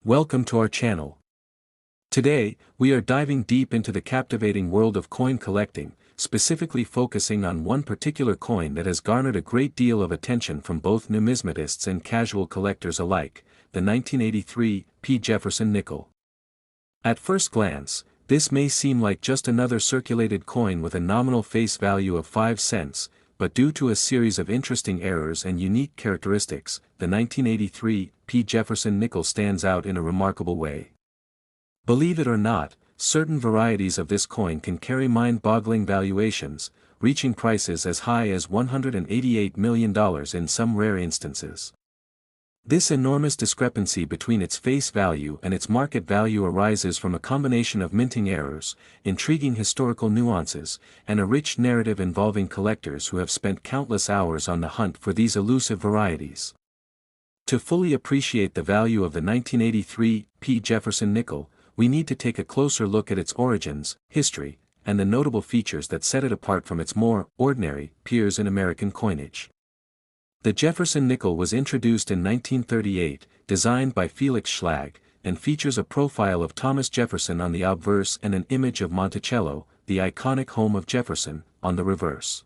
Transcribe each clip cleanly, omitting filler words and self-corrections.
Welcome to our channel. Today, we are diving deep into the captivating world of coin collecting, specifically focusing on one particular coin that has garnered a great deal of attention from both numismatists and casual collectors alike, the 1983 P Jefferson nickel. At first glance, this may seem like just another circulated coin with a nominal face value of 5 cents, but due to a series of interesting errors and unique characteristics, the 1983 P Jefferson nickel stands out in a remarkable way. Believe it or not, certain varieties of this coin can carry mind-boggling valuations, reaching prices as high as $188 million in some rare instances. This enormous discrepancy between its face value and its market value arises from a combination of minting errors, intriguing historical nuances, and a rich narrative involving collectors who have spent countless hours on the hunt for these elusive varieties. To fully appreciate the value of the 1983 P Jefferson nickel, we need to take a closer look at its origins, history, and the notable features that set it apart from its more ordinary peers in American coinage. The Jefferson nickel was introduced in 1938, designed by Felix Schlag, and features a profile of Thomas Jefferson on the obverse and an image of Monticello, the iconic home of Jefferson, on the reverse.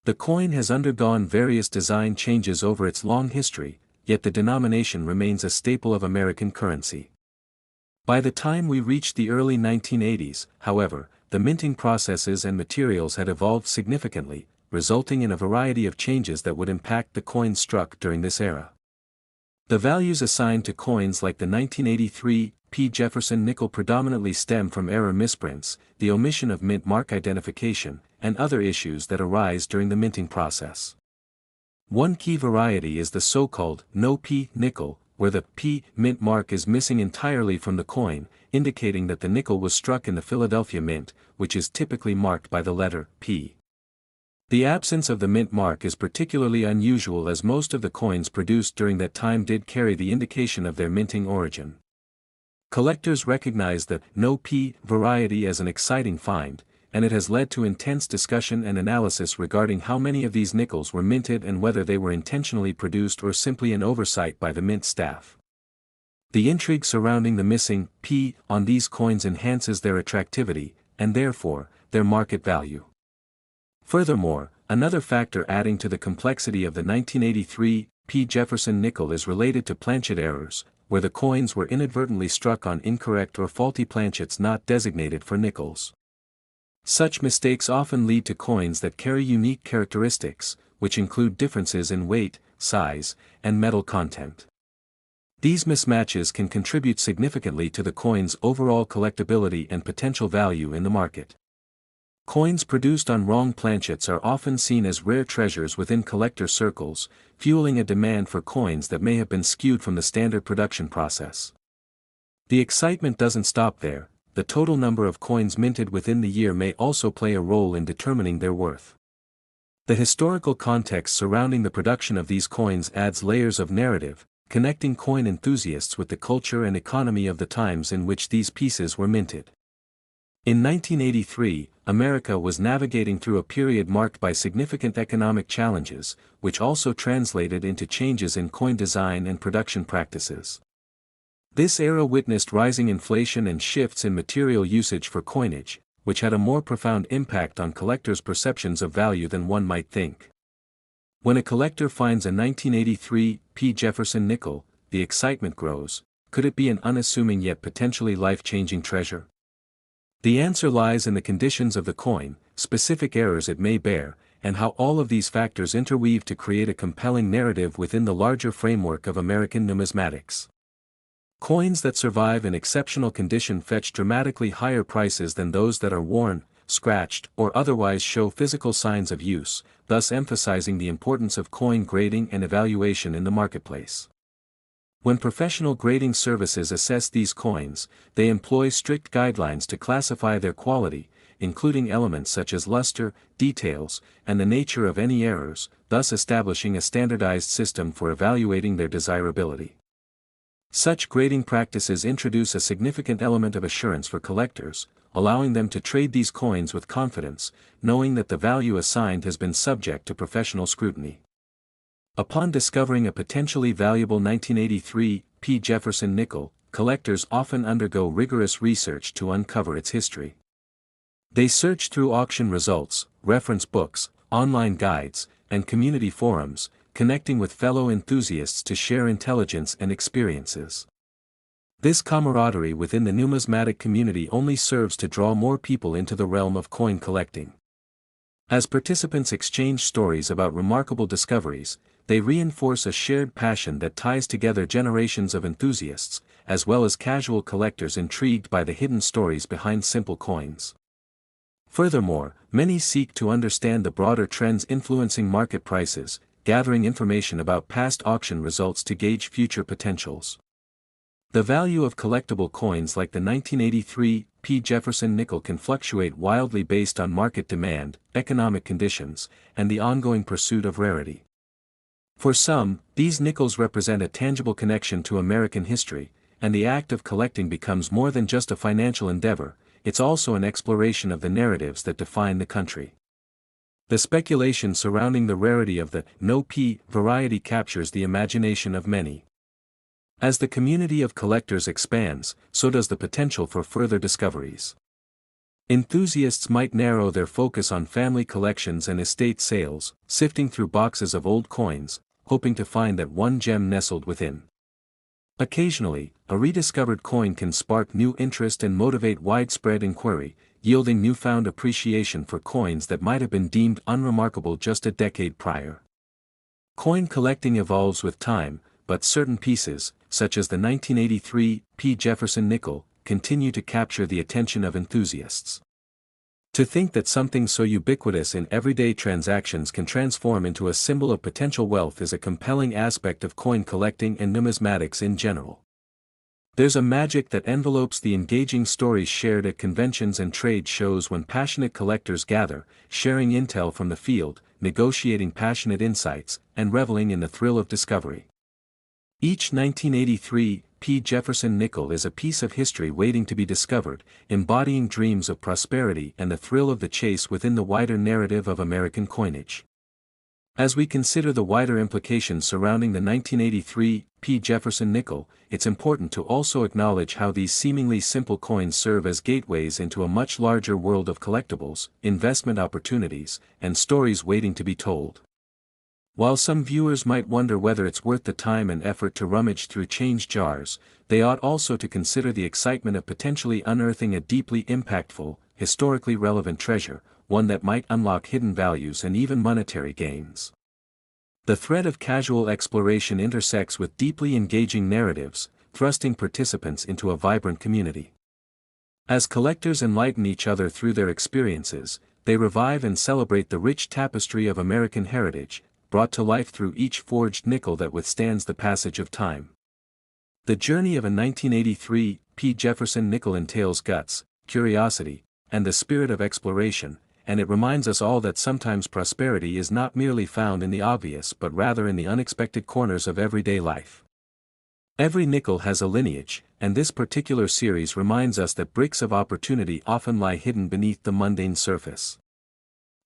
The coin has undergone various design changes over its long history, yet the denomination remains a staple of American currency. By the time we reached the early 1980s, however, the minting processes and materials had evolved significantly, resulting in a variety of changes that would impact the coins struck during this era. The values assigned to coins like the 1983 P Jefferson nickel predominantly stem from error misprints, the omission of mint mark identification, and other issues that arise during the minting process. One key variety is the so-called no-P nickel, where the P mint mark is missing entirely from the coin, indicating that the nickel was struck in the Philadelphia Mint, which is typically marked by the letter P. The absence of the mint mark is particularly unusual as most of the coins produced during that time did carry the indication of their minting origin. Collectors recognize the no-P variety as an exciting find, and it has led to intense discussion and analysis regarding how many of these nickels were minted and whether they were intentionally produced or simply an oversight by the mint staff. The intrigue surrounding the missing P on these coins enhances their attractivity, and therefore, their market value. Furthermore, another factor adding to the complexity of the 1983 P Jefferson nickel is related to planchet errors, where the coins were inadvertently struck on incorrect or faulty planchets not designated for nickels. Such mistakes often lead to coins that carry unique characteristics, which include differences in weight, size, and metal content. These mismatches can contribute significantly to the coin's overall collectability and potential value in the market. Coins produced on wrong planchets are often seen as rare treasures within collector circles, fueling a demand for coins that may have been skewed from the standard production process. The excitement doesn't stop there. The total number of coins minted within the year may also play a role in determining their worth. The historical context surrounding the production of these coins adds layers of narrative, connecting coin enthusiasts with the culture and economy of the times in which these pieces were minted. In 1983, America was navigating through a period marked by significant economic challenges, which also translated into changes in coin design and production practices. This era witnessed rising inflation and shifts in material usage for coinage, which had a more profound impact on collectors' perceptions of value than one might think. When a collector finds a 1983 P Jefferson nickel, the excitement grows. Could it be an unassuming yet potentially life-changing treasure? The answer lies in the conditions of the coin, specific errors it may bear, and how all of these factors interweave to create a compelling narrative within the larger framework of American numismatics. Coins that survive in exceptional condition fetch dramatically higher prices than those that are worn, scratched, or otherwise show physical signs of use, thus emphasizing the importance of coin grading and evaluation in the marketplace. When professional grading services assess these coins, they employ strict guidelines to classify their quality, including elements such as luster, details, and the nature of any errors, thus establishing a standardized system for evaluating their desirability. Such grading practices introduce a significant element of assurance for collectors, allowing them to trade these coins with confidence, knowing that the value assigned has been subject to professional scrutiny. Upon discovering a potentially valuable 1983 P Jefferson nickel, collectors often undergo rigorous research to uncover its history. They search through auction results, reference books, online guides, and community forums, connecting with fellow enthusiasts to share intelligence and experiences. This camaraderie within the numismatic community only serves to draw more people into the realm of coin collecting. As participants exchange stories about remarkable discoveries, they reinforce a shared passion that ties together generations of enthusiasts, as well as casual collectors intrigued by the hidden stories behind simple coins. Furthermore, many seek to understand the broader trends influencing market prices, gathering information about past auction results to gauge future potentials. The value of collectible coins like the 1983 P Jefferson nickel can fluctuate wildly based on market demand, economic conditions, and the ongoing pursuit of rarity. For some, these nickels represent a tangible connection to American history, and the act of collecting becomes more than just a financial endeavor, it's also an exploration of the narratives that define the country. The speculation surrounding the rarity of the no-P variety captures the imagination of many. As the community of collectors expands, so does the potential for further discoveries. Enthusiasts might narrow their focus on family collections and estate sales, sifting through boxes of old coins, hoping to find that one gem nestled within. Occasionally, a rediscovered coin can spark new interest and motivate widespread inquiry, yielding newfound appreciation for coins that might have been deemed unremarkable just a decade prior. Coin collecting evolves with time, but certain pieces, such as the 1983 P Jefferson nickel, continue to capture the attention of enthusiasts. To think that something so ubiquitous in everyday transactions can transform into a symbol of potential wealth is a compelling aspect of coin collecting and numismatics in general. There's a magic that envelopes the engaging stories shared at conventions and trade shows when passionate collectors gather, sharing intel from the field, negotiating passionate insights, and reveling in the thrill of discovery. Each 1983 P Jefferson nickel is a piece of history waiting to be discovered, embodying dreams of prosperity and the thrill of the chase within the wider narrative of American coinage. As we consider the wider implications surrounding the 1983 P Jefferson nickel, it's important to also acknowledge how these seemingly simple coins serve as gateways into a much larger world of collectibles, investment opportunities, and stories waiting to be told. While some viewers might wonder whether it's worth the time and effort to rummage through change jars, they ought also to consider the excitement of potentially unearthing a deeply impactful, historically relevant treasure, one that might unlock hidden values and even monetary gains. The thread of casual exploration intersects with deeply engaging narratives, thrusting participants into a vibrant community. As collectors enlighten each other through their experiences, they revive and celebrate the rich tapestry of American heritage, brought to life through each forged nickel that withstands the passage of time. The journey of a 1983 P Jefferson nickel entails guts, curiosity, and the spirit of exploration, and it reminds us all that sometimes prosperity is not merely found in the obvious but rather in the unexpected corners of everyday life. Every nickel has a lineage, and this particular series reminds us that bricks of opportunity often lie hidden beneath the mundane surface.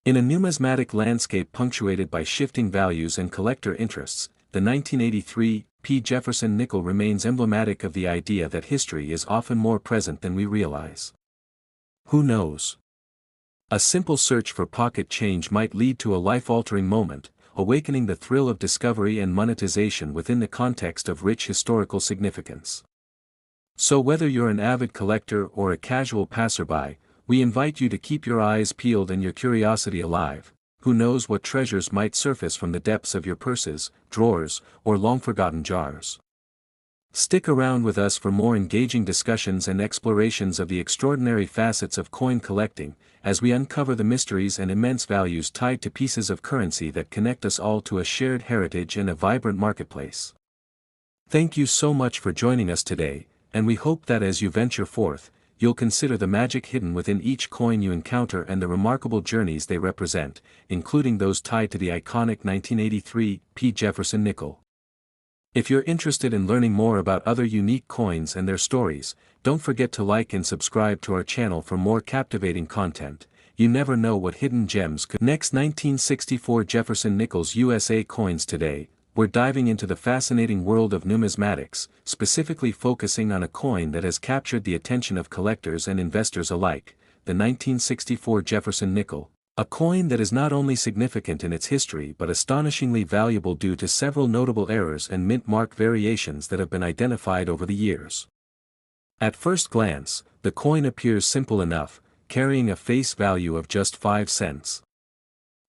In a numismatic landscape punctuated by shifting values and collector interests, the 1983 P Jefferson nickel remains emblematic of the idea that history is often more present than we realize. Who knows? A simple search for pocket change might lead to a life-altering moment, awakening the thrill of discovery and monetization within the context of rich historical significance. So whether you're an avid collector or a casual passerby, we invite you to keep your eyes peeled and your curiosity alive. Who knows what treasures might surface from the depths of your purses, drawers, or long-forgotten jars. Stick around with us for more engaging discussions and explorations of the extraordinary facets of coin collecting, as we uncover the mysteries and immense values tied to pieces of currency that connect us all to a shared heritage and a vibrant marketplace. Thank you so much for joining us today, and we hope that as you venture forth, you'll consider the magic hidden within each coin you encounter and the remarkable journeys they represent, including those tied to the iconic 1983 P Jefferson nickel. If you're interested in learning more about other unique coins and their stories, don't forget to like and subscribe to our channel for more captivating content. You never know what hidden gems could. Next, 1964 Jefferson Nickels USA coins today. we're diving into the fascinating world of numismatics, specifically focusing on a coin that has captured the attention of collectors and investors alike, the 1964 Jefferson nickel, a coin that is not only significant in its history but astonishingly valuable due to several notable errors and mint mark variations that have been identified over the years. At first glance, the coin appears simple enough, carrying a face value of just 5 cents.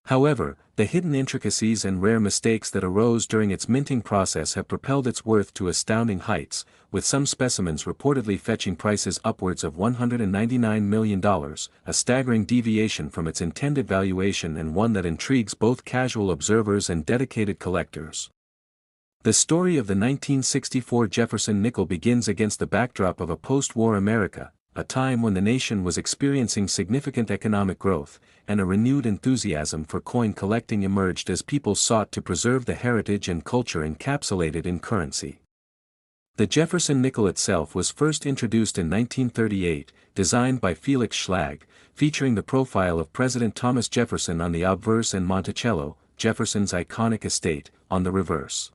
However, the hidden intricacies and rare mistakes that arose during its minting process have propelled its worth to astounding heights, with some specimens reportedly fetching prices upwards of $199 million, a staggering deviation from its intended valuation and one that intrigues both casual observers and dedicated collectors. The story of the 1964 Jefferson nickel begins against the backdrop of a post-war America, a time when the nation was experiencing significant economic growth, and a renewed enthusiasm for coin collecting emerged as people sought to preserve the heritage and culture encapsulated in currency. The Jefferson nickel itself was first introduced in 1938, designed by Felix Schlag, featuring the profile of President Thomas Jefferson on the obverse and Monticello, Jefferson's iconic estate, on the reverse.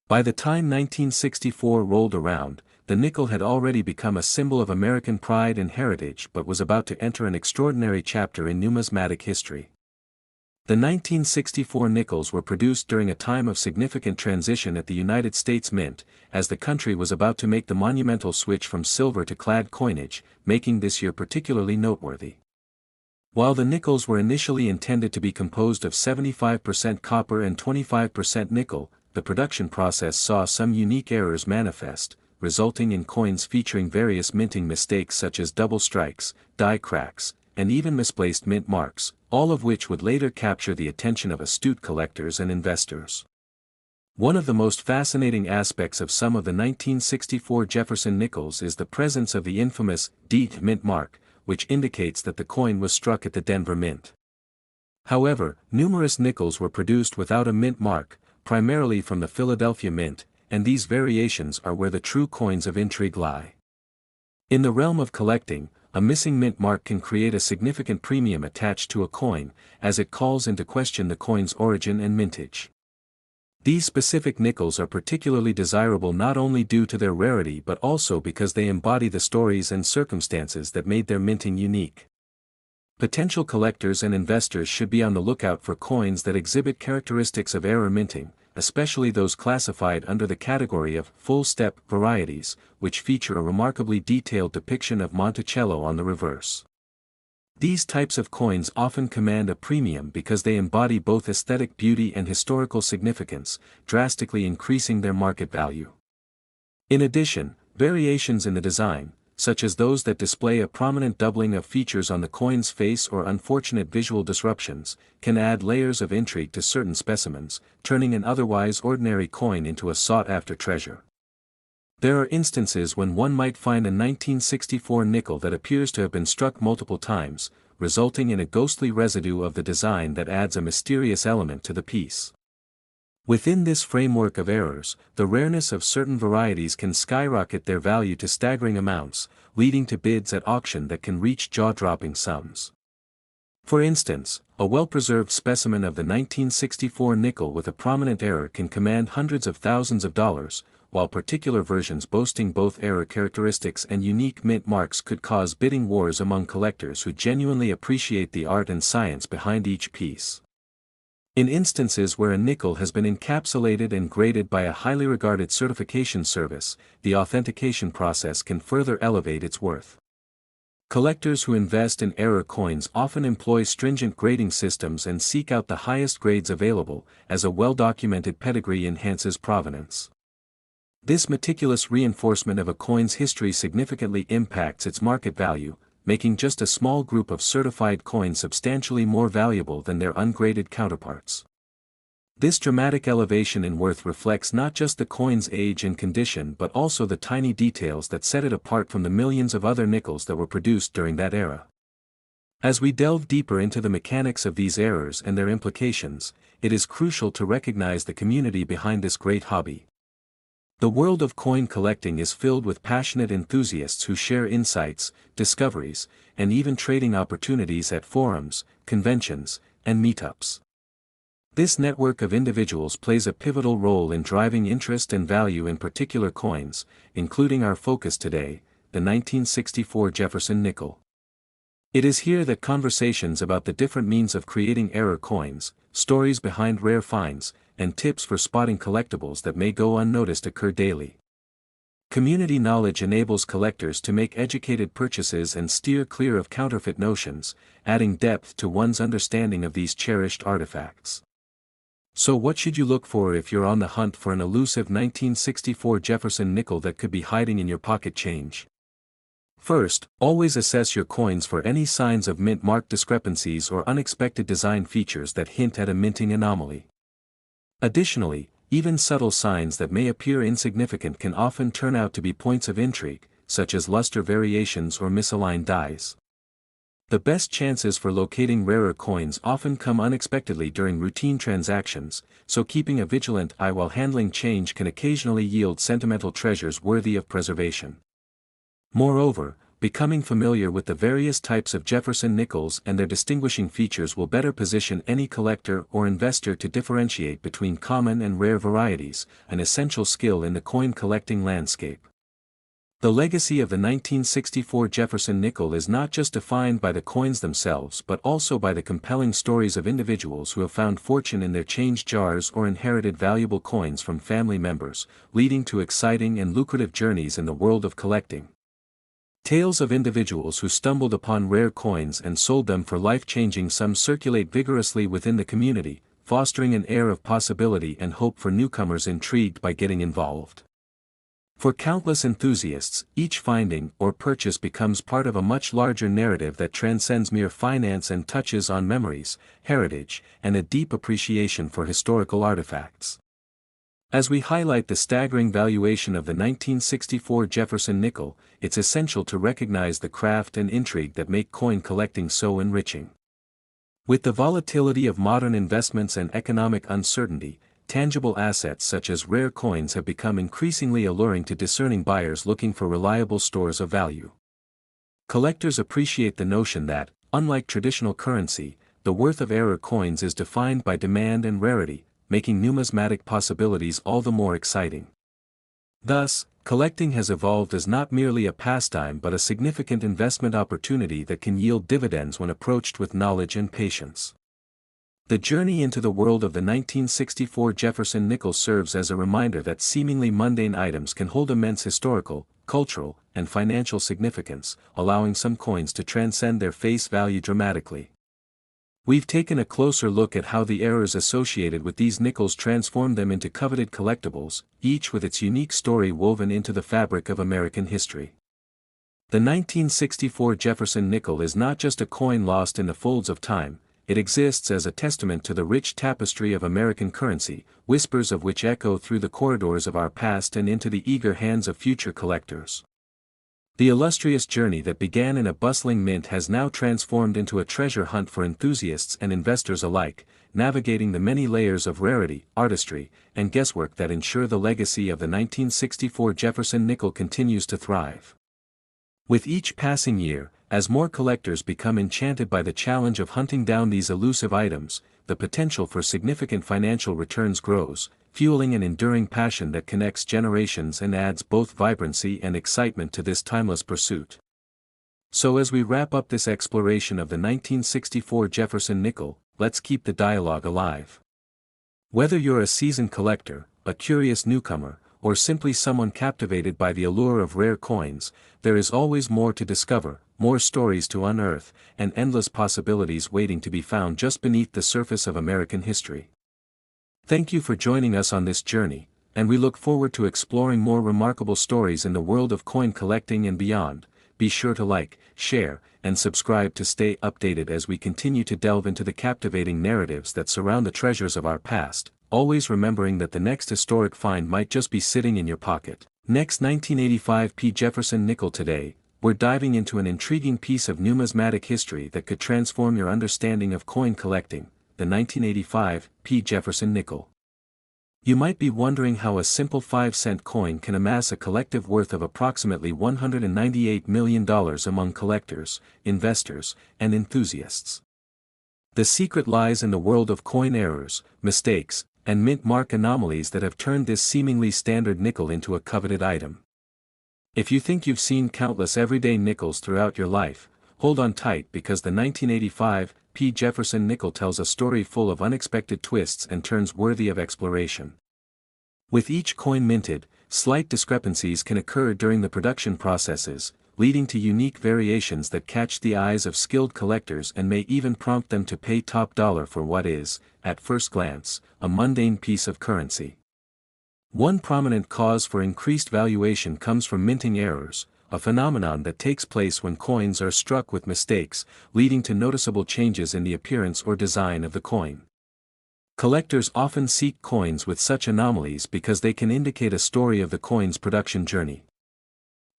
By the time 1964 rolled around, the nickel had already become a symbol of American pride and heritage but was about to enter an extraordinary chapter in numismatic history. The 1964 nickels were produced during a time of significant transition at the United States Mint, as the country was about to make the monumental switch from silver to clad coinage, making this year particularly noteworthy. While the nickels were initially intended to be composed of 75% copper and 25% nickel, the production process saw some unique errors manifest, resulting in coins featuring various minting mistakes such as double strikes, die cracks, and even misplaced mint marks, all of which would later capture the attention of astute collectors and investors. One of the most fascinating aspects of some of the 1964 Jefferson nickels is the presence of the infamous D mint mark, which indicates that the coin was struck at the Denver Mint. However, numerous nickels were produced without a mint mark, primarily from the Philadelphia Mint, and these variations are where the true coins of intrigue lie. In the realm of collecting, a missing mint mark can create a significant premium attached to a coin, as it calls into question the coin's origin and mintage. These specific nickels are particularly desirable not only due to their rarity but also because they embody the stories and circumstances that made their minting unique. Potential collectors and investors should be on the lookout for coins that exhibit characteristics of error minting, especially those classified under the category of full-step varieties, which feature a remarkably detailed depiction of Monticello on the reverse. These types of coins often command a premium because they embody both aesthetic beauty and historical significance, drastically increasing their market value. In addition, variations in the design, such as those that display a prominent doubling of features on the coin's face or unfortunate visual disruptions, can add layers of intrigue to certain specimens, turning an otherwise ordinary coin into a sought-after treasure. There are instances when one might find a 1964 nickel that appears to have been struck multiple times, resulting in a ghostly residue of the design that adds a mysterious element to the piece. Within this framework of errors, the rareness of certain varieties can skyrocket their value to staggering amounts, leading to bids at auction that can reach jaw-dropping sums. For instance, a well-preserved specimen of the 1964 nickel with a prominent error can command hundreds of thousands of dollars, while particular versions boasting both error characteristics and unique mint marks could cause bidding wars among collectors who genuinely appreciate the art and science behind each piece. In instances where a nickel has been encapsulated and graded by a highly regarded certification service, the authentication process can further elevate its worth. Collectors who invest in error coins often employ stringent grading systems and seek out the highest grades available, as a well-documented pedigree enhances provenance. This meticulous reinforcement of a coin's history significantly impacts its market value, making just a small group of certified coins substantially more valuable than their ungraded counterparts. This dramatic elevation in worth reflects not just the coin's age and condition but also the tiny details that set it apart from the millions of other nickels that were produced during that era. As we delve deeper into the mechanics of these errors and their implications, it is crucial to recognize the community behind this great hobby. The world of coin collecting is filled with passionate enthusiasts who share insights, discoveries, and even trading opportunities at forums, conventions, and meetups. This network of individuals plays a pivotal role in driving interest and value in particular coins, including our focus today, the 1964 Jefferson nickel. It is here that conversations about the different means of creating error coins, stories behind rare finds, and tips for spotting collectibles that may go unnoticed occur daily. Community knowledge enables collectors to make educated purchases and steer clear of counterfeit notions, adding depth to one's understanding of these cherished artifacts. So what should you look for if you're on the hunt for an elusive 1964 Jefferson nickel that could be hiding in your pocket change? First, always assess your coins for any signs of mint mark discrepancies or unexpected design features that hint at a minting anomaly. Additionally, even subtle signs that may appear insignificant can often turn out to be points of intrigue, such as luster variations or misaligned dies. The best chances for locating rarer coins often come unexpectedly during routine transactions, so keeping a vigilant eye while handling change can occasionally yield sentimental treasures worthy of preservation. Moreover, becoming familiar with the various types of Jefferson nickels and their distinguishing features will better position any collector or investor to differentiate between common and rare varieties, an essential skill in the coin collecting landscape. The legacy of the 1964 Jefferson nickel is not just defined by the coins themselves but also by the compelling stories of individuals who have found fortune in their change jars or inherited valuable coins from family members, leading to exciting and lucrative journeys in the world of collecting. Tales of individuals who stumbled upon rare coins and sold them for life-changing sums circulate vigorously within the community, fostering an air of possibility and hope for newcomers intrigued by getting involved. For countless enthusiasts, each finding or purchase becomes part of a much larger narrative that transcends mere finance and touches on memories, heritage, and a deep appreciation for historical artifacts. As we highlight the staggering valuation of the 1964 Jefferson nickel, it's essential to recognize the craft and intrigue that make coin collecting so enriching. With the volatility of modern investments and economic uncertainty, tangible assets such as rare coins have become increasingly alluring to discerning buyers looking for reliable stores of value. Collectors appreciate the notion that, unlike traditional currency, the worth of error coins is defined by demand and rarity, making numismatic possibilities all the more exciting. Thus, collecting has evolved as not merely a pastime but a significant investment opportunity that can yield dividends when approached with knowledge and patience. The journey into the world of the 1964 Jefferson nickel serves as a reminder that seemingly mundane items can hold immense historical, cultural, and financial significance, allowing some coins to transcend their face value dramatically. We've taken a closer look at how the errors associated with these nickels transformed them into coveted collectibles, each with its unique story woven into the fabric of American history. The 1964 Jefferson nickel is not just a coin lost in the folds of time, it exists as a testament to the rich tapestry of American currency, whispers of which echo through the corridors of our past and into the eager hands of future collectors. The illustrious journey that began in a bustling mint has now transformed into a treasure hunt for enthusiasts and investors alike, navigating the many layers of rarity, artistry, and guesswork that ensure the legacy of the 1964 Jefferson nickel continues to thrive. With each passing year, as more collectors become enchanted by the challenge of hunting down these elusive items, the potential for significant financial returns grows, fueling an enduring passion that connects generations and adds both vibrancy and excitement to this timeless pursuit. So as we wrap up this exploration of the 1964 Jefferson nickel, let's keep the dialogue alive. Whether you're a seasoned collector, a curious newcomer, or simply someone captivated by the allure of rare coins, there is always more to discover, more stories to unearth, and endless possibilities waiting to be found just beneath the surface of American history. Thank you for joining us on this journey, and we look forward to exploring more remarkable stories in the world of coin collecting and beyond. Be sure to like, share, and subscribe to stay updated as we continue to delve into the captivating narratives that surround the treasures of our past, always remembering that the next historic find might just be sitting in your pocket. Next, 1985 P Jefferson nickel. Today, we're diving into an intriguing piece of numismatic history that could transform your understanding of coin collecting, the 1985 P Jefferson nickel. You might be wondering how a simple 5-cent coin can amass a collective worth of approximately $198 million among collectors, investors, and enthusiasts. The secret lies in the world of coin errors, mistakes, and mint mark anomalies that have turned this seemingly standard nickel into a coveted item. If you think you've seen countless everyday nickels throughout your life, hold on tight because the 1985 P Jefferson nickel tells a story full of unexpected twists and turns worthy of exploration. With each coin minted, slight discrepancies can occur during the production processes, leading to unique variations that catch the eyes of skilled collectors and may even prompt them to pay top dollar for what is, at first glance, a mundane piece of currency. One prominent cause for increased valuation comes from minting errors, a phenomenon that takes place when coins are struck with mistakes, leading to noticeable changes in the appearance or design of the coin. Collectors often seek coins with such anomalies because they can indicate a story of the coin's production journey.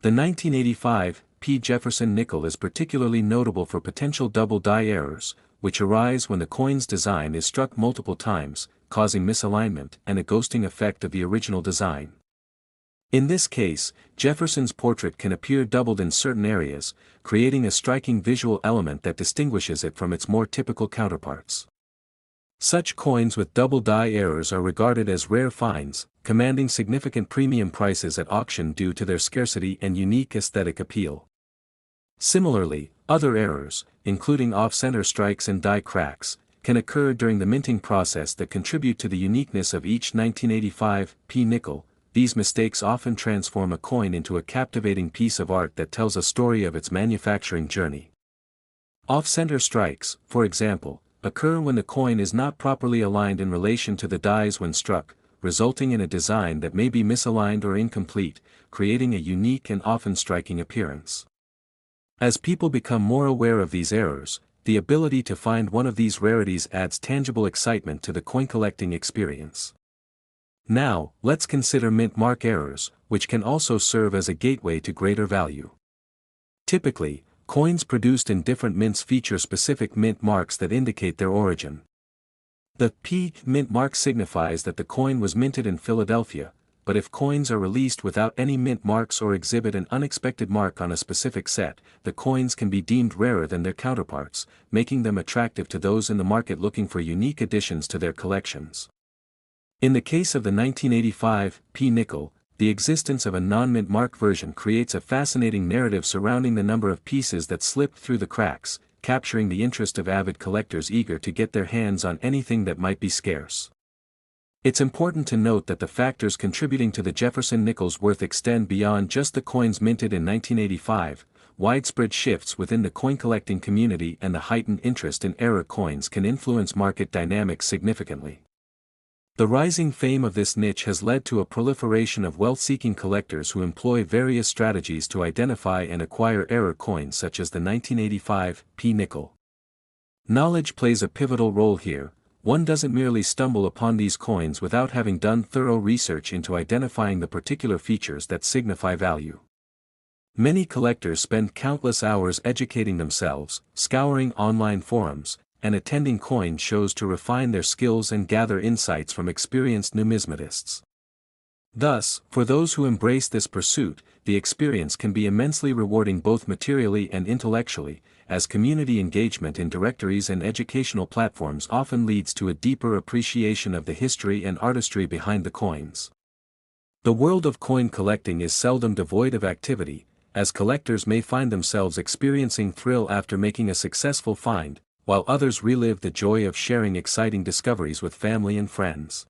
The 1985 P Jefferson nickel is particularly notable for potential double die errors, which arise when the coin's design is struck multiple times, causing misalignment and a ghosting effect of the original design. In this case, Jefferson's portrait can appear doubled in certain areas, creating a striking visual element that distinguishes it from its more typical counterparts. Such coins with double die errors are regarded as rare finds, commanding significant premium prices at auction due to their scarcity and unique aesthetic appeal. Similarly, other errors, including off-center strikes and die cracks, can occur during the minting process that contribute to the uniqueness of each 1985 P nickel. These mistakes often transform a coin into a captivating piece of art that tells a story of its manufacturing journey. Off-center strikes, for example, occur when the coin is not properly aligned in relation to the dies when struck, resulting in a design that may be misaligned or incomplete, creating a unique and often striking appearance. As people become more aware of these errors, the ability to find one of these rarities adds tangible excitement to the coin collecting experience. Now, let's consider mint mark errors, which can also serve as a gateway to greater value. Typically, coins produced in different mints feature specific mint marks that indicate their origin. The P mint mark signifies that the coin was minted in Philadelphia, but if coins are released without any mint marks or exhibit an unexpected mark on a specific set, the coins can be deemed rarer than their counterparts, making them attractive to those in the market looking for unique additions to their collections. In the case of the 1985 P nickel, the existence of a non-mint mark version creates a fascinating narrative surrounding the number of pieces that slipped through the cracks, capturing the interest of avid collectors eager to get their hands on anything that might be scarce. It's important to note that the factors contributing to the Jefferson nickel's worth extend beyond just the coins minted in 1985. Widespread shifts within the coin collecting community and the heightened interest in error coins can influence market dynamics significantly. The rising fame of this niche has led to a proliferation of wealth-seeking collectors who employ various strategies to identify and acquire error coins such as the 1985 P nickel. Knowledge plays a pivotal role here. One doesn't merely stumble upon these coins without having done thorough research into identifying the particular features that signify value. Many collectors spend countless hours educating themselves, scouring online forums, and attending coin shows to refine their skills and gather insights from experienced numismatists. Thus, for those who embrace this pursuit, the experience can be immensely rewarding both materially and intellectually, as community engagement in directories and educational platforms often leads to a deeper appreciation of the history and artistry behind the coins. The world of coin collecting is seldom devoid of activity, as collectors may find themselves experiencing thrill after making a successful find, while others relive the joy of sharing exciting discoveries with family and friends.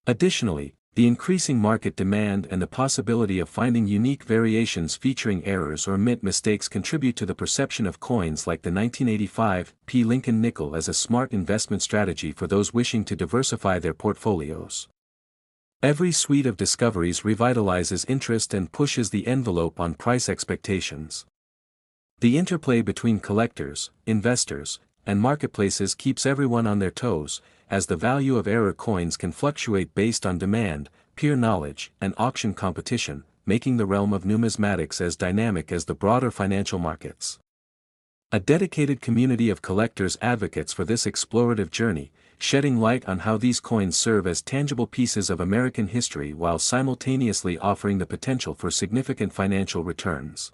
Additionally, the increasing market demand and the possibility of finding unique variations featuring errors or mint mistakes contribute to the perception of coins like the 1985 P Lincoln nickel as a smart investment strategy for those wishing to diversify their portfolios. Every suite of discoveries revitalizes interest and pushes the envelope on price expectations. The interplay between collectors, investors, and marketplaces keeps everyone on their toes, as the value of error coins can fluctuate based on demand, peer knowledge, and auction competition, making the realm of numismatics as dynamic as the broader financial markets. A dedicated community of collectors advocates for this explorative journey, shedding light on how these coins serve as tangible pieces of American history while simultaneously offering the potential for significant financial returns.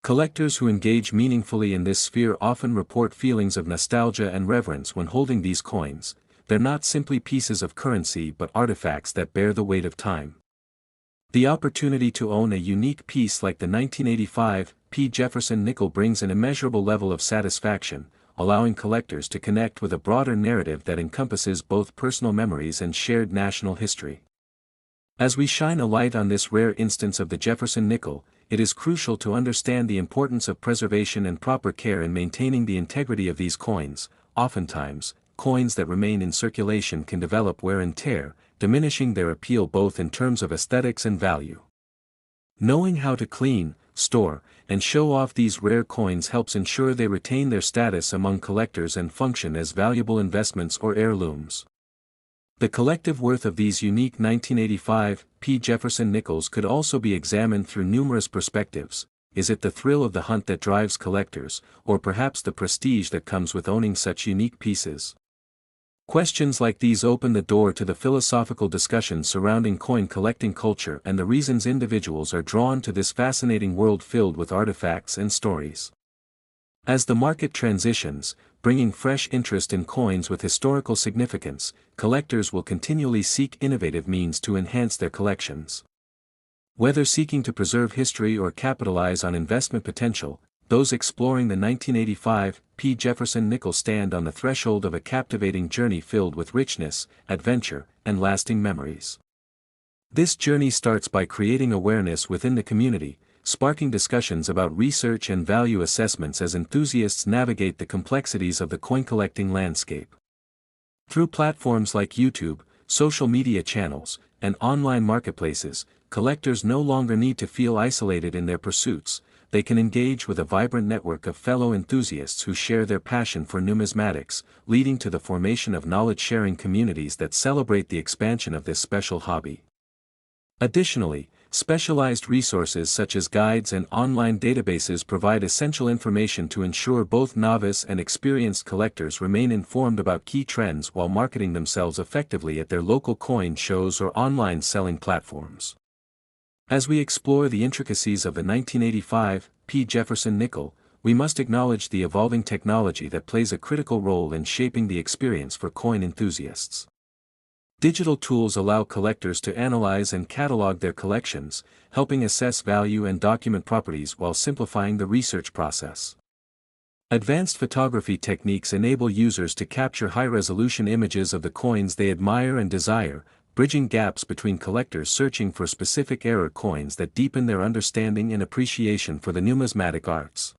Collectors who engage meaningfully in this sphere often report feelings of nostalgia and reverence when holding these coins. They're not simply pieces of currency but artifacts that bear the weight of time. The opportunity to own a unique piece like the 1985 P Jefferson nickel brings an immeasurable level of satisfaction, allowing collectors to connect with a broader narrative that encompasses both personal memories and shared national history. As we shine a light on this rare instance of the Jefferson nickel, it is crucial to understand the importance of preservation and proper care in maintaining the integrity of these coins. Oftentimes, coins that remain in circulation can develop wear and tear, diminishing their appeal both in terms of aesthetics and value. Knowing how to clean, store, and show off these rare coins helps ensure they retain their status among collectors and function as valuable investments or heirlooms. The collective worth of these unique 1985 P Jefferson nickels could also be examined through numerous perspectives. Is it the thrill of the hunt that drives collectors, or perhaps the prestige that comes with owning such unique pieces? Questions like these open the door to the philosophical discussion surrounding coin collecting culture and the reasons individuals are drawn to this fascinating world filled with artifacts and stories. As the market transitions, bringing fresh interest in coins with historical significance, collectors will continually seek innovative means to enhance their collections. Whether seeking to preserve history or capitalize on investment potential, those exploring the 1985 P Jefferson nickel stand on the threshold of a captivating journey filled with richness, adventure, and lasting memories. This journey starts by creating awareness within the community, sparking discussions about research and value assessments as enthusiasts navigate the complexities of the coin collecting landscape. Through platforms like YouTube, social media channels, and online marketplaces, collectors no longer need to feel isolated in their pursuits. They can engage with a vibrant network of fellow enthusiasts who share their passion for numismatics, leading to the formation of knowledge-sharing communities that celebrate the expansion of this special hobby. Additionally, specialized resources such as guides and online databases provide essential information to ensure both novice and experienced collectors remain informed about key trends while marketing themselves effectively at their local coin shows or online selling platforms. As we explore the intricacies of the 1985 P Jefferson nickel, we must acknowledge the evolving technology that plays a critical role in shaping the experience for coin enthusiasts. Digital tools allow collectors to analyze and catalog their collections, helping assess value and document properties while simplifying the research process. Advanced photography techniques enable users to capture high-resolution images of the coins they admire and desire, bridging gaps between collectors searching for specific era coins that deepen their understanding and appreciation for the numismatic arts.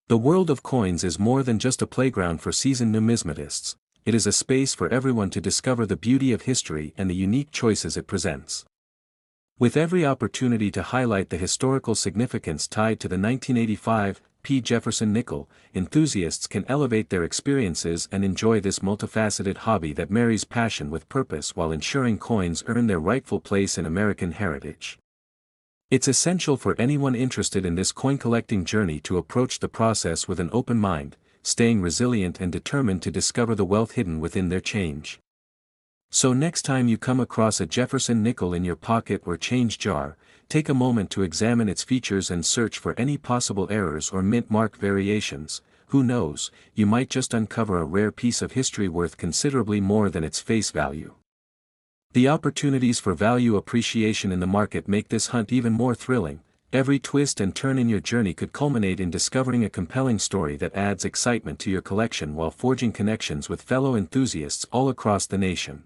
The world of coins is more than just a playground for seasoned numismatists. It is a space for everyone to discover the beauty of history and the unique choices it presents. With every opportunity to highlight the historical significance tied to the 1985 P Jefferson nickel, enthusiasts can elevate their experiences and enjoy this multifaceted hobby that marries passion with purpose while ensuring coins earn their rightful place in American heritage. It's essential for anyone interested in this coin collecting journey to approach the process with an open mind, staying resilient and determined to discover the wealth hidden within their change. So next time you come across a Jefferson nickel in your pocket or change jar, take a moment to examine its features and search for any possible errors or mint mark variations. Who knows, you might just uncover a rare piece of history worth considerably more than its face value. The opportunities for value appreciation in the market make this hunt even more thrilling. Every twist and turn in your journey could culminate in discovering a compelling story that adds excitement to your collection while forging connections with fellow enthusiasts all across the nation.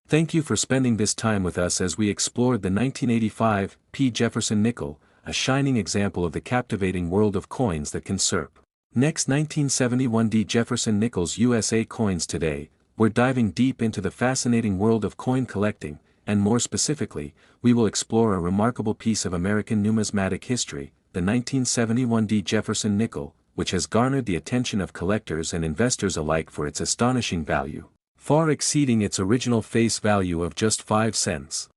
Thank you for spending this time with us as we explored the 1985 P Jefferson nickel, a shining example of the captivating world of coins that can surp. Next, 1971 D Jefferson nickels USA coins. Today, we're diving deep into the fascinating world of coin collecting, and more specifically, we will explore a remarkable piece of American numismatic history, the 1971 D Jefferson nickel, which has garnered the attention of collectors and investors alike for its astonishing value, far exceeding its original face value of just 5 cents.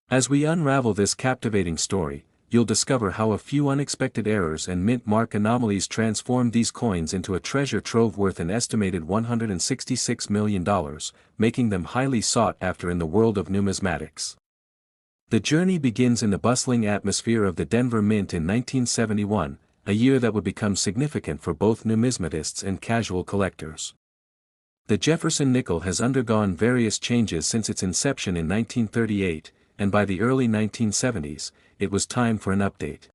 As we unravel this captivating story, you'll discover how a few unexpected errors and mint mark anomalies transformed these coins into a treasure trove worth an estimated $166 million, making them highly sought after in the world of numismatics. The journey begins in the bustling atmosphere of the Denver Mint in 1971, a year that would become significant for both numismatists and casual collectors. The Jefferson nickel has undergone various changes since its inception in 1938, and by the early 1970s, it was time for an update.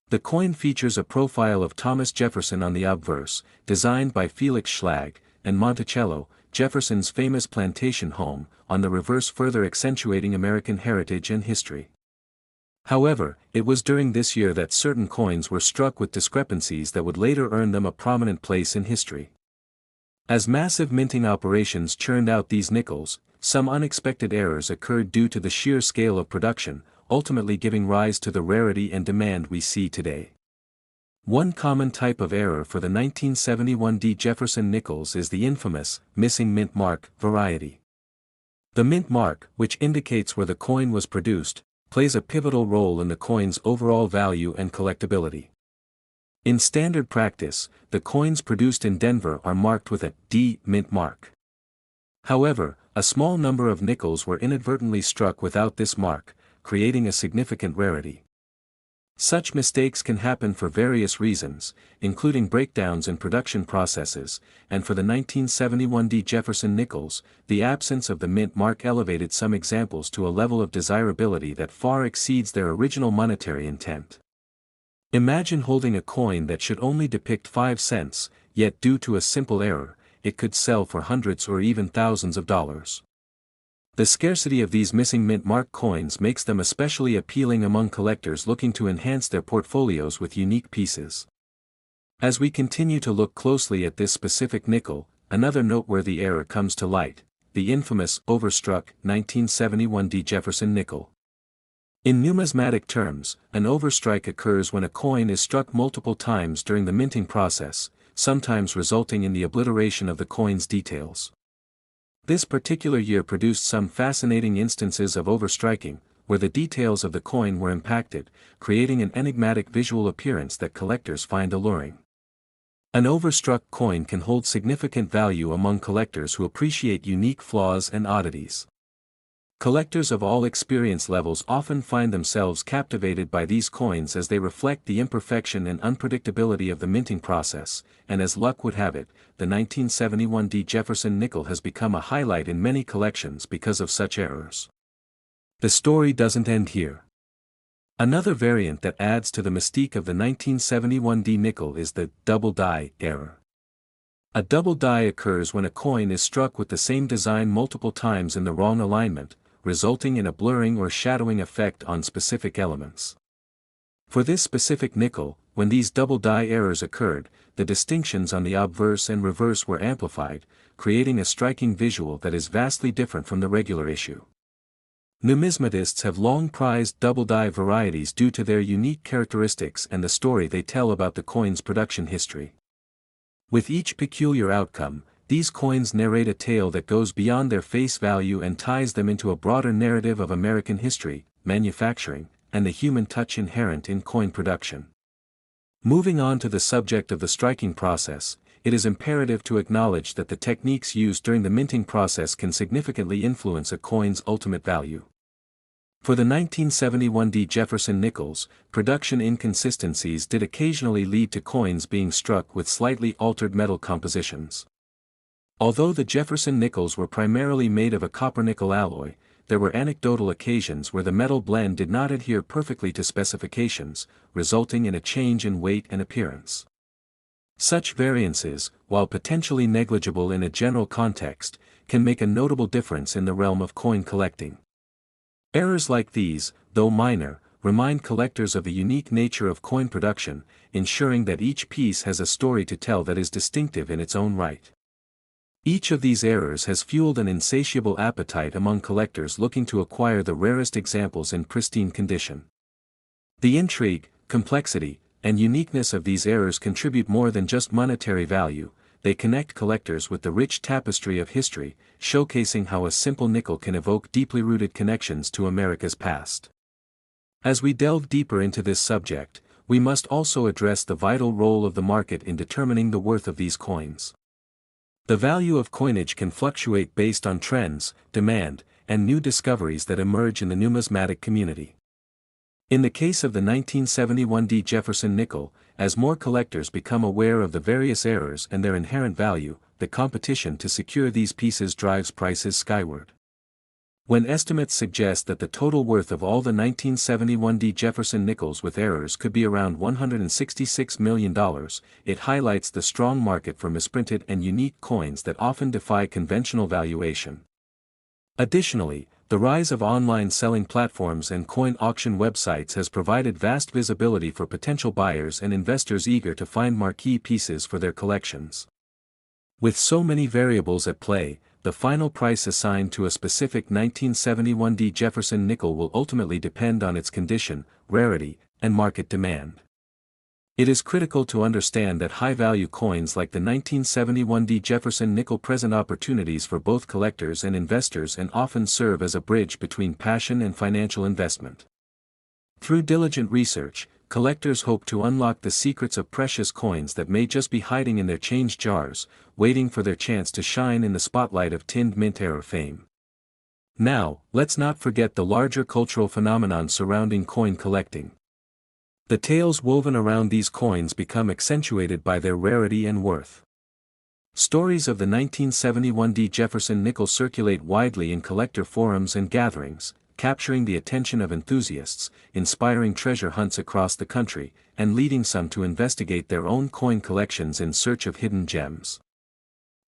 The coin features a profile of Thomas Jefferson on the obverse, designed by Felix Schlag, and Monticello, Jefferson's famous plantation home, on the reverse, further accentuating American heritage and history. However, it was during this year that certain coins were struck with discrepancies that would later earn them a prominent place in history. As massive minting operations churned out these nickels, some unexpected errors occurred due to the sheer scale of production, ultimately giving rise to the rarity and demand we see today. One common type of error for the 1971 D Jefferson nickels is the infamous, missing mint mark, variety. The mint mark, which indicates where the coin was produced, plays a pivotal role in the coin's overall value and collectability. In standard practice, the coins produced in Denver are marked with a D mint mark. However, a small number of nickels were inadvertently struck without this mark, creating a significant rarity. Such mistakes can happen for various reasons, including breakdowns in production processes, and for the 1971 D Jefferson nickels, the absence of the mint mark elevated some examples to a level of desirability that far exceeds their original monetary intent. Imagine holding a coin that should only depict 5 cents, yet due to a simple error, it could sell for hundreds or even thousands of dollars. The scarcity of these missing mint mark coins makes them especially appealing among collectors looking to enhance their portfolios with unique pieces. As we continue to look closely at this specific nickel, another noteworthy error comes to light: the infamous, overstruck, 1971 D Jefferson nickel. In numismatic terms, an overstrike occurs when a coin is struck multiple times during the minting process, sometimes resulting in the obliteration of the coin's details. This particular year produced some fascinating instances of overstriking, where the details of the coin were impacted, creating an enigmatic visual appearance that collectors find alluring. An overstruck coin can hold significant value among collectors who appreciate unique flaws and oddities. Collectors of all experience levels often find themselves captivated by these coins as they reflect the imperfection and unpredictability of the minting process, and as luck would have it, the 1971 D Jefferson nickel has become a highlight in many collections because of such errors. The story doesn't end here. Another variant that adds to the mystique of the 1971 D nickel is the double die error. A double die occurs when a coin is struck with the same design multiple times in the wrong alignment, resulting in a blurring or shadowing effect on specific elements. For this specific nickel, when these double die errors occurred, the distinctions on the obverse and reverse were amplified, creating a striking visual that is vastly different from the regular issue. Numismatists have long prized double die varieties due to their unique characteristics and the story they tell about the coin's production history. With each peculiar outcome, these coins narrate a tale that goes beyond their face value and ties them into a broader narrative of American history, manufacturing, and the human touch inherent in coin production. Moving on to the subject of the striking process, it is imperative to acknowledge that the techniques used during the minting process can significantly influence a coin's ultimate value. For the 1971 D Jefferson nickels, production inconsistencies did occasionally lead to coins being struck with slightly altered metal compositions. Although the Jefferson nickels were primarily made of a copper-nickel alloy, there were anecdotal occasions where the metal blend did not adhere perfectly to specifications, resulting in a change in weight and appearance. Such variances, while potentially negligible in a general context, can make a notable difference in the realm of coin collecting. Errors like these, though minor, remind collectors of the unique nature of coin production, ensuring that each piece has a story to tell that is distinctive in its own right. Each of these errors has fueled an insatiable appetite among collectors looking to acquire the rarest examples in pristine condition. The intrigue, complexity, and uniqueness of these errors contribute more than just monetary value. They connect collectors with the rich tapestry of history, showcasing how a simple nickel can evoke deeply rooted connections to America's past. As we delve deeper into this subject, we must also address the vital role of the market in determining the worth of these coins. The value of coinage can fluctuate based on trends, demand, and new discoveries that emerge in the numismatic community. In the case of the 1971 D Jefferson nickel, as more collectors become aware of the various errors and their inherent value, the competition to secure these pieces drives prices skyward. When estimates suggest that the total worth of all the 1971 D Jefferson nickels with errors could be around $166 million, it highlights the strong market for misprinted and unique coins that often defy conventional valuation. Additionally, the rise of online selling platforms and coin auction websites has provided vast visibility for potential buyers and investors eager to find marquee pieces for their collections. With so many variables at play, the final price assigned to a specific 1971 D Jefferson nickel will ultimately depend on its condition, rarity, and market demand. It is critical to understand that high-value coins like the 1971 D Jefferson nickel present opportunities for both collectors and investors and often serve as a bridge between passion and financial investment. Through diligent research, collectors hope to unlock the secrets of precious coins that may just be hiding in their change jars, waiting for their chance to shine in the spotlight of tinned mint era fame. Now, let's not forget the larger cultural phenomenon surrounding coin collecting. The tales woven around these coins become accentuated by their rarity and worth. Stories of the 1971 D Jefferson nickel circulate widely in collector forums and gatherings, capturing the attention of enthusiasts, inspiring treasure hunts across the country, and leading some to investigate their own coin collections in search of hidden gems.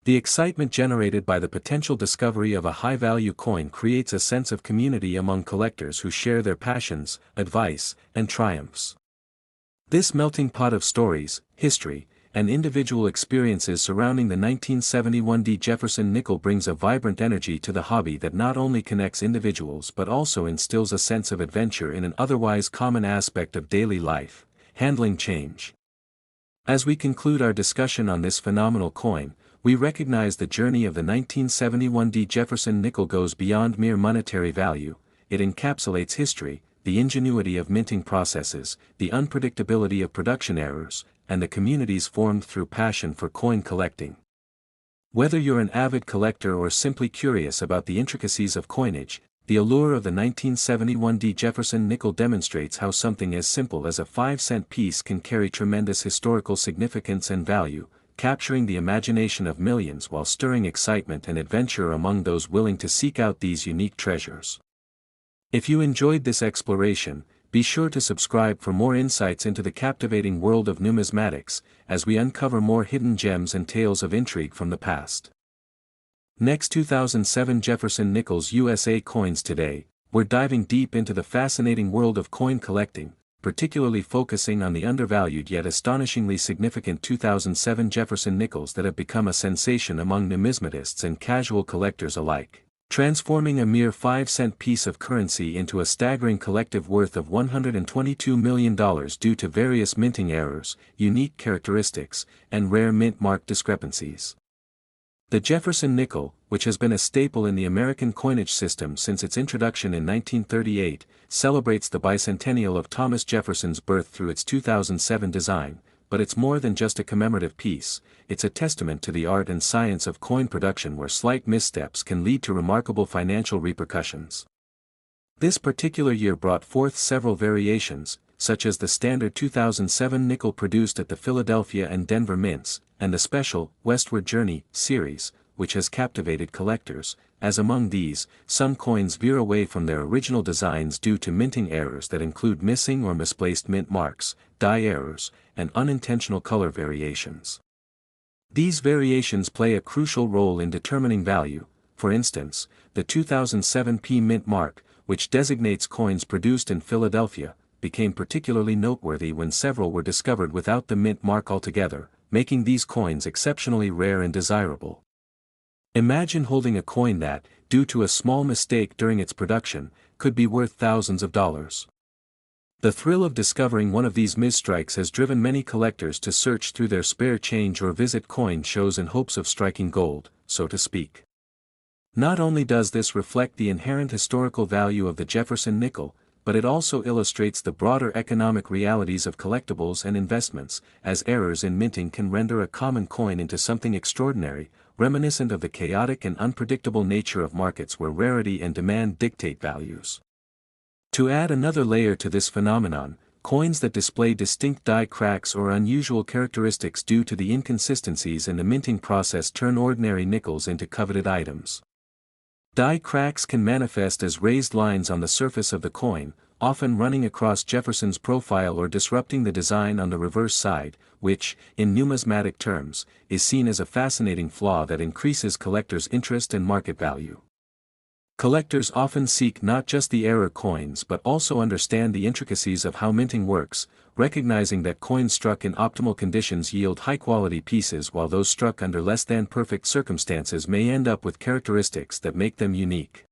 The excitement generated by the potential discovery of a high-value coin creates a sense of community among collectors who share their passions, advice, and triumphs. This melting pot of stories, history, and individual experiences surrounding the 1971 D Jefferson nickel brings a vibrant energy to the hobby that not only connects individuals but also instills a sense of adventure in an otherwise common aspect of daily life, handling change. As we conclude our discussion on this phenomenal coin, we recognize the journey of the 1971 D Jefferson nickel goes beyond mere monetary value. It encapsulates history, the ingenuity of minting processes, the unpredictability of production errors, and the communities formed through passion for coin collecting. Whether you're an avid collector or simply curious about the intricacies of coinage, the allure of the 1971 D Jefferson nickel demonstrates how something as simple as a 5-cent piece can carry tremendous historical significance and value, capturing the imagination of millions while stirring excitement and adventure among those willing to seek out these unique treasures. If you enjoyed this exploration, be sure to subscribe for more insights into the captivating world of numismatics, as we uncover more hidden gems and tales of intrigue from the past. Next, 2007 Jefferson Nickels USA coins. Today, we're diving deep into the fascinating world of coin collecting, particularly focusing on the undervalued yet astonishingly significant 2007 Jefferson nickels that have become a sensation among numismatists and casual collectors alike, transforming a mere 5-cent piece of currency into a staggering collective worth of $122 million due to various minting errors, unique characteristics, and rare mint mark discrepancies. The Jefferson nickel, which has been a staple in the American coinage system since its introduction in 1938, celebrates the bicentennial of Thomas Jefferson's birth through its 2007 design, but it's more than just a commemorative piece. It's a testament to the art and science of coin production where slight missteps can lead to remarkable financial repercussions. This particular year brought forth several variations, such as the standard 2007 nickel produced at the Philadelphia and Denver mints, and the special Westward Journey series, which has captivated collectors, as among these, some coins veer away from their original designs due to minting errors that include missing or misplaced mint marks, die errors, and unintentional color variations. These variations play a crucial role in determining value. For instance, the 2007 P mint mark, which designates coins produced in Philadelphia, became particularly noteworthy when several were discovered without the mint mark altogether, making these coins exceptionally rare and desirable. Imagine holding a coin that, due to a small mistake during its production, could be worth thousands of dollars. The thrill of discovering one of these misstrikes has driven many collectors to search through their spare change or visit coin shows in hopes of striking gold, so to speak. Not only does this reflect the inherent historical value of the Jefferson nickel, but it also illustrates the broader economic realities of collectibles and investments, as errors in minting can render a common coin into something extraordinary, reminiscent of the chaotic and unpredictable nature of markets where rarity and demand dictate values. To add another layer to this phenomenon, coins that display distinct die cracks or unusual characteristics due to the inconsistencies in the minting process turn ordinary nickels into coveted items. Die cracks can manifest as raised lines on the surface of the coin, often running across Jefferson's profile or disrupting the design on the reverse side, which, in numismatic terms, is seen as a fascinating flaw that increases collectors' interest and market value. Collectors often seek not just the error coins but also understand the intricacies of how minting works, recognizing that coins struck in optimal conditions yield high-quality pieces while those struck under less-than-perfect circumstances may end up with characteristics that make them unique.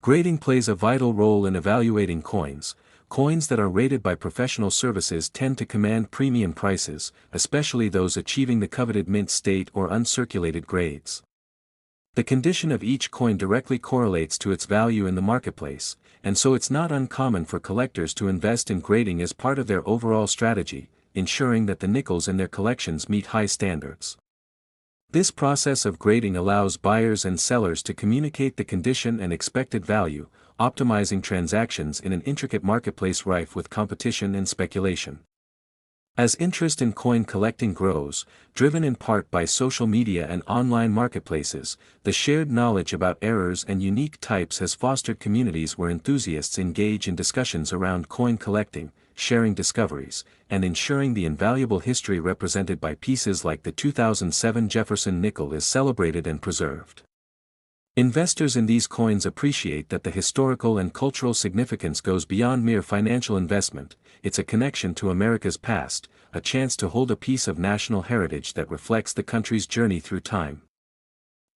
Grading plays a vital role in evaluating coins. Coins that are rated by professional services tend to command premium prices, especially those achieving the coveted mint state or uncirculated grades. The condition of each coin directly correlates to its value in the marketplace, and so it's not uncommon for collectors to invest in grading as part of their overall strategy, ensuring that the nickels in their collections meet high standards. This process of grading allows buyers and sellers to communicate the condition and expected value, optimizing transactions in an intricate marketplace rife with competition and speculation. As interest in coin collecting grows, driven in part by social media and online marketplaces, the shared knowledge about errors and unique types has fostered communities where enthusiasts engage in discussions around coin collecting, sharing discoveries, and ensuring the invaluable history represented by pieces like the 2007 Jefferson nickel is celebrated and preserved. Investors in these coins appreciate that the historical and cultural significance goes beyond mere financial investment. It's a connection to America's past, a chance to hold a piece of national heritage that reflects the country's journey through time.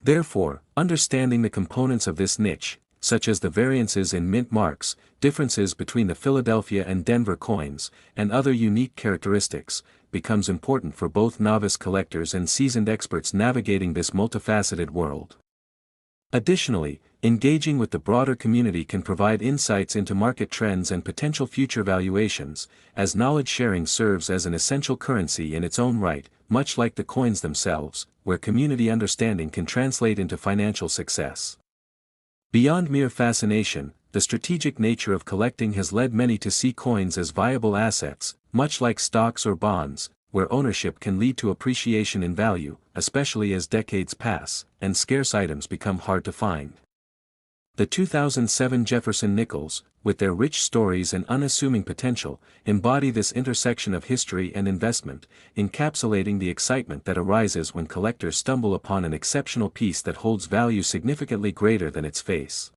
Therefore, understanding the components of this niche, such as the variances in mint marks, differences between the Philadelphia and Denver coins, and other unique characteristics, becomes important for both novice collectors and seasoned experts navigating this multifaceted world. Additionally, engaging with the broader community can provide insights into market trends and potential future valuations, as knowledge sharing serves as an essential currency in its own right, much like the coins themselves, where community understanding can translate into financial success. Beyond mere fascination, the strategic nature of collecting has led many to see coins as viable assets, much like stocks or bonds, where ownership can lead to appreciation in value, especially as decades pass, and scarce items become hard to find. The 2007 Jefferson nickels, with their rich stories and unassuming potential, embody this intersection of history and investment, encapsulating the excitement that arises when collectors stumble upon an exceptional piece that holds value significantly greater than its face.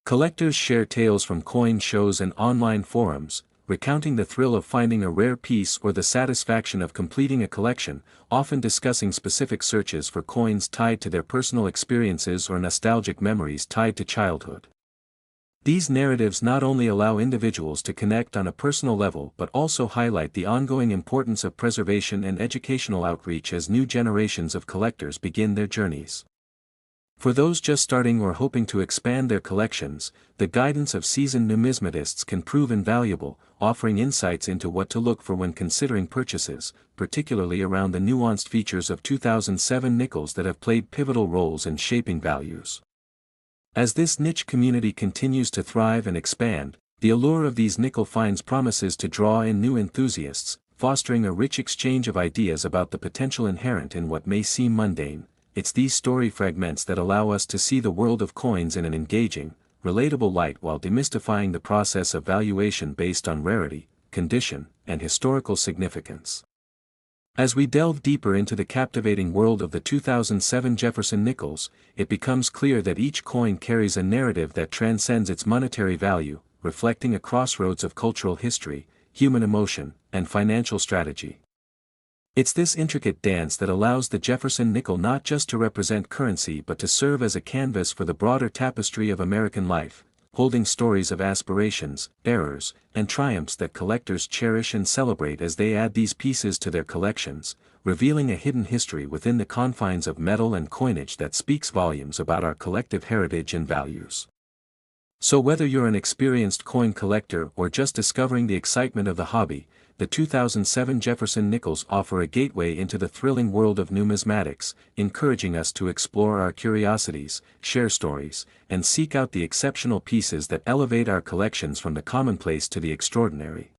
Collectors share tales from coin shows and online forums, recounting the thrill of finding a rare piece or the satisfaction of completing a collection, often discussing specific searches for coins tied to their personal experiences or nostalgic memories tied to childhood. These narratives not only allow individuals to connect on a personal level but also highlight the ongoing importance of preservation and educational outreach as new generations of collectors begin their journeys. For those just starting or hoping to expand their collections, the guidance of seasoned numismatists can prove invaluable, offering insights into what to look for when considering purchases, particularly around the nuanced features of 2007 nickels that have played pivotal roles in shaping values. As this niche community continues to thrive and expand, the allure of these nickel finds promises to draw in new enthusiasts, fostering a rich exchange of ideas about the potential inherent in what may seem mundane. It's these story fragments that allow us to see the world of coins in an engaging, relatable light while demystifying the process of valuation based on rarity, condition, and historical significance. As we delve deeper into the captivating world of the 2007 Jefferson nickels, it becomes clear that each coin carries a narrative that transcends its monetary value, reflecting a crossroads of cultural history, human emotion, and financial strategy. It's this intricate dance that allows the Jefferson nickel not just to represent currency but to serve as a canvas for the broader tapestry of American life, holding stories of aspirations, errors, and triumphs that collectors cherish and celebrate as they add these pieces to their collections, revealing a hidden history within the confines of metal and coinage that speaks volumes about our collective heritage and values. So whether you're an experienced coin collector or just discovering the excitement of the hobby, the 2007 Jefferson nickels offer a gateway into the thrilling world of numismatics, encouraging us to explore our curiosities, share stories, and seek out the exceptional pieces that elevate our collections from the commonplace to the extraordinary.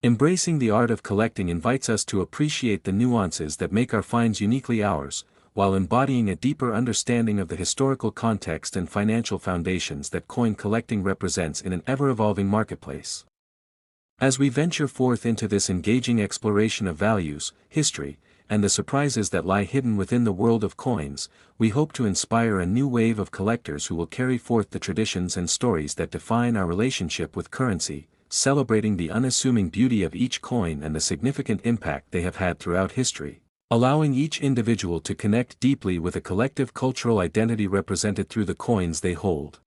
Embracing the art of collecting invites us to appreciate the nuances that make our finds uniquely ours, while embodying a deeper understanding of the historical context and financial foundations that coin collecting represents in an ever-evolving marketplace. As we venture forth into this engaging exploration of values, history, and the surprises that lie hidden within the world of coins, we hope to inspire a new wave of collectors who will carry forth the traditions and stories that define our relationship with currency, celebrating the unassuming beauty of each coin and the significant impact they have had throughout history, allowing each individual to connect deeply with a collective cultural identity represented through the coins they hold.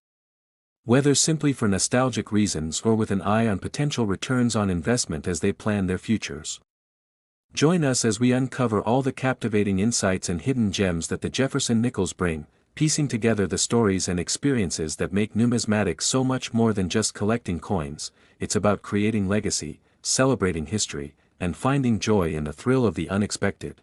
Whether simply for nostalgic reasons or with an eye on potential returns on investment as they plan their futures. Join us as we uncover all the captivating insights and hidden gems that the Jefferson nickels bring, piecing together the stories and experiences that make numismatics so much more than just collecting coins. It's about creating legacy, celebrating history, and finding joy in the thrill of the unexpected.